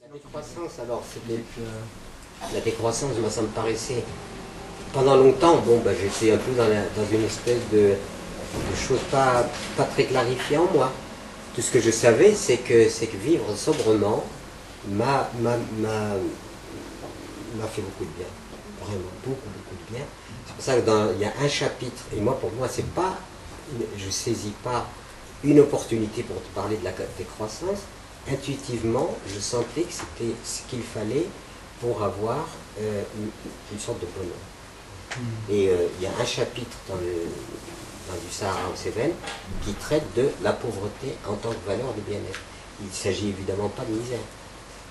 La décroissance, alors, la décroissance, moi, ça me paraissait, pendant longtemps, bon, bah, j'étais un peu dans une espèce de choses pas très clarifiées en moi. Tout ce que je savais, c'est que vivre sobrement m'a fait beaucoup de bien. Vraiment, beaucoup de bien. C'est pour ça que il y a un chapitre, et moi, pour moi, c'est pas, je saisis pas une opportunité pour te parler de la décroissance. Intuitivement, je sentais que c'était ce qu'il fallait pour avoir une sorte de bonheur. Et il y a un chapitre dans du Sahara aux Cévennes qui traite de la pauvreté en tant que valeur de bien-être. Il ne s'agit évidemment pas de misère.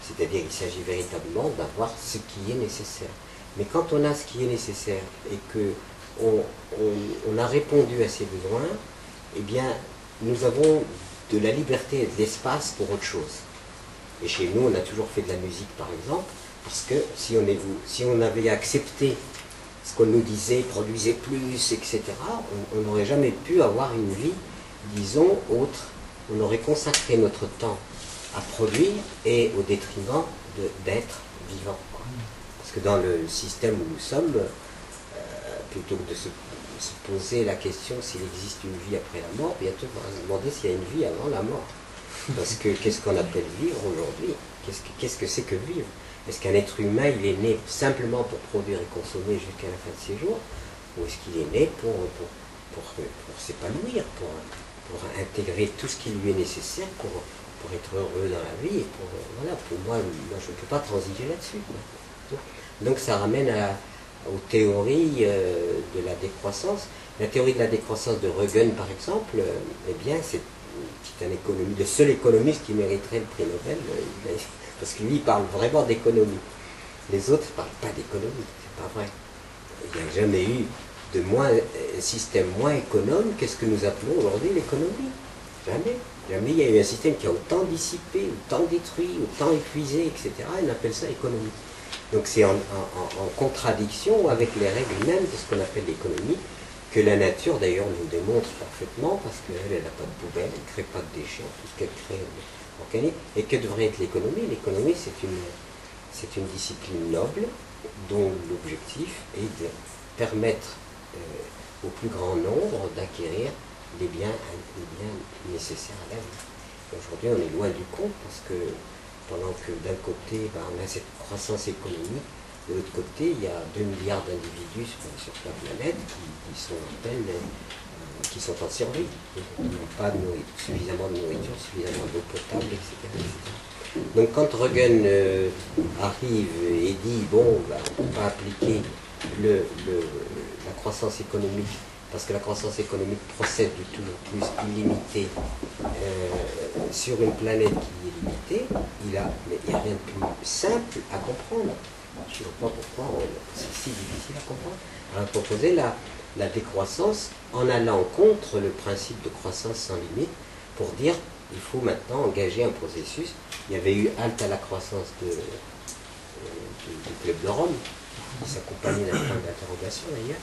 C'est-à-dire qu'il s'agit véritablement d'avoir ce qui est nécessaire. Mais quand on a ce qui est nécessaire et qu'on a répondu à ses besoins, eh bien, nous avons de la liberté et de l'espace pour autre chose. Et chez nous, on a toujours fait de la musique, par exemple, parce que si on avait accepté ce qu'on nous disait, produisez plus, etc., on n'aurait jamais pu avoir une vie, disons, autre. On aurait consacré notre temps à produire et au détriment d'être vivant. Parce que dans le système où nous sommes, plutôt que de se poser la question s'il existe une vie après la mort, bientôt on va se demander s'il y a une vie avant la mort. Parce que qu'est-ce qu'on appelle vivre aujourd'hui? Qu'est-ce que c'est que vivre? Est-ce qu'un être humain, il est né simplement pour produire et consommer jusqu'à la fin de ses jours? Ou est-ce qu'il est né pour s'épanouir, pour intégrer tout ce qui lui est nécessaire pour être heureux dans la vie? Et voilà, pour moi, je ne peux pas transiger là-dessus. Donc ça ramène aux théories de la décroissance. La théorie de la décroissance de Rögen, par exemple, eh bien, c'est le seul économiste qui mériterait le prix Nobel, parce que lui, il parle vraiment d'économie. Les autres ne parlent pas d'économie, c'est pas vrai. Il n'y a jamais eu un système moins économe que ce que nous appelons aujourd'hui l'économie. Jamais. Jamais il y a eu un système qui a autant dissipé, autant détruit, autant épuisé, etc. Et on appelle ça économie. Donc c'est en contradiction avec les règles mêmes de ce qu'on appelle l'économie, que la nature d'ailleurs nous démontre parfaitement, parce qu'elle n'a pas de poubelle, elle ne crée pas de déchets, tout ce qu'elle crée organique. Et que devrait être l'économie? L'économie, c'est une discipline noble dont l'objectif est de permettre au plus grand nombre d'acquérir les biens nécessaires à la vie. Aujourd'hui, on est loin du compte, parce que pendant que d'un côté, on a cette croissance économique, de l'autre côté, il y a 2 milliards d'individus sur la planète qui sont en survie. Ils n'ont pas suffisamment de nourriture, suffisamment d'eau potable, etc. Donc quand Rögen arrive et dit, bon, on ne peut pas appliquer la croissance économique, parce que la croissance économique procède du tout au plus illimité sur une planète qui est limitée, il n'y a rien de plus simple à comprendre. Je ne vois pas pourquoi c'est si difficile à comprendre. On a proposé la décroissance en allant contre le principe de croissance sans limite pour dire il faut maintenant engager un processus. Il y avait eu halte à la croissance du Club de Rome, qui s'accompagnait d'un point d'interrogation d'ailleurs.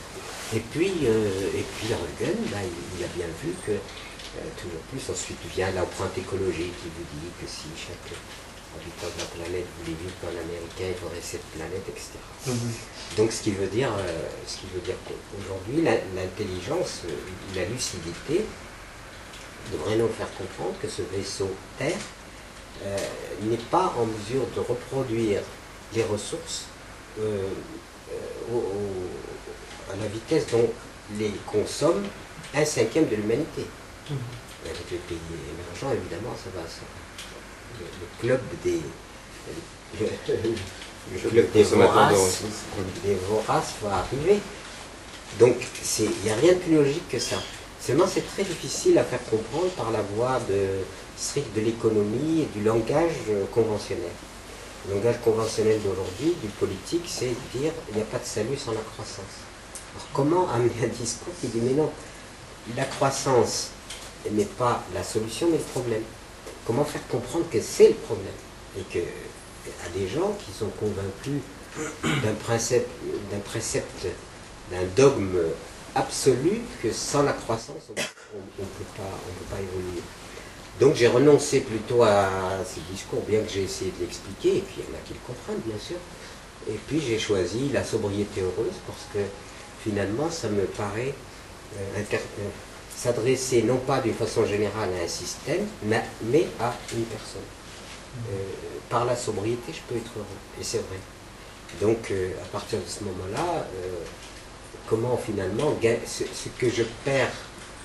Et puis Rögen, il a bien vu que toujours plus, ensuite vient l'empreinte écologique qui vous dit que si chaque habitant de la planète voulait vivre comme l'Américain, il faudrait cette planète, etc. Donc ce qui veut dire qu'aujourd'hui, l'intelligence, la lucidité devrait nous faire comprendre que ce vaisseau Terre n'est pas en mesure de reproduire les ressources à la vitesse dont les consomme 1/5 de l'humanité. Avec les pays émergents, évidemment, ça va. Le club des voraces va arriver. Donc, il n'y a rien de plus logique que ça. Seulement, c'est très difficile à faire comprendre par la voie stricte de l'économie et du langage conventionnel. Le langage conventionnel d'aujourd'hui, du politique, c'est de dire il n'y a pas de salut sans la croissance. Alors, comment amener un discours qui dit mais non, la croissance n'est pas la solution, mais le problème. Comment faire comprendre que c'est le problème? Et à des gens qui sont convaincus d'un précepte, d'un dogme absolu, que sans la croissance, on ne peut pas évoluer. Donc j'ai renoncé plutôt à ce discours, bien que j'ai essayé de l'expliquer, et puis il y en a qui le comprennent bien sûr. Et puis j'ai choisi la sobriété heureuse parce que finalement ça me paraît s'adresser non pas d'une façon générale à un système, mais à une personne. Par la sobriété, je peux être heureux, et c'est vrai. Donc à partir de ce moment-là, comment finalement ce que je perds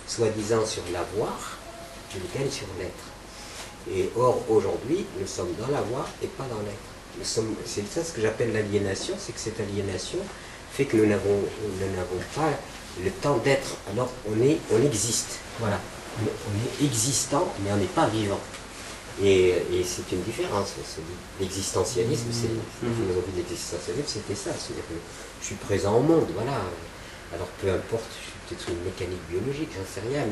soi-disant sur l'avoir, je le gagne sur l'être. Et or, aujourd'hui, nous sommes dans l'avoir et pas dans l'être. C'est ça ce que j'appelle l'aliénation, c'est que cette aliénation fait que nous n'avons pas le temps d'être. Alors, on existe. Voilà. On est existant, mais on n'est pas vivant. Et c'est une différence. L'existentialisme, la philosophie de l'existentialisme, c'était ça. C'est-à-dire que je suis présent au monde, voilà. Alors peu importe, je suis peut-être une mécanique biologique, j'en sais rien,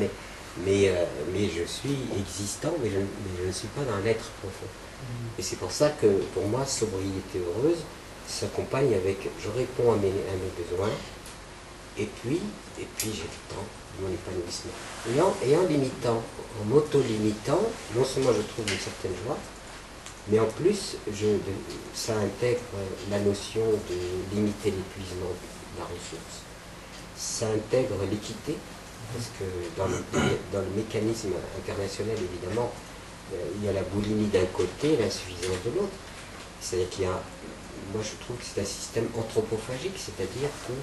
mais je suis existant, mais je ne suis pas dans l'être profond. Et c'est pour ça que pour moi, sobriété heureuse s'accompagne avec je réponds à mes besoins, et puis j'ai le temps de mon épanouissement. Et en limitant, en m'auto-limitant, non seulement je trouve une certaine joie, mais en plus, ça intègre la notion de limiter l'épuisement de la ressource. Ça intègre l'équité, parce que dans le mécanisme international, évidemment, il y a la boulimie d'un côté et l'insuffisance de l'autre. C'est-à-dire qu'il y a, moi je trouve que c'est un système anthropophagique, c'est-à-dire que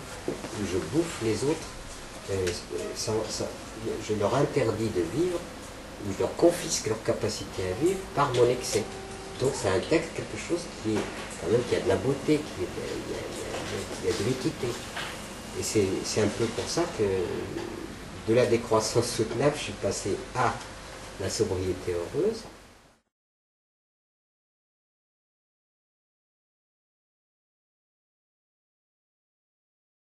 je bouffe les autres, je leur interdis de vivre, ou je leur confisque leur capacité à vivre par mon excès. Donc ça intègre quelque chose qui a de la beauté, il y a de l'équité. Et c'est un peu pour ça que de la décroissance soutenable, je suis passé à la sobriété heureuse.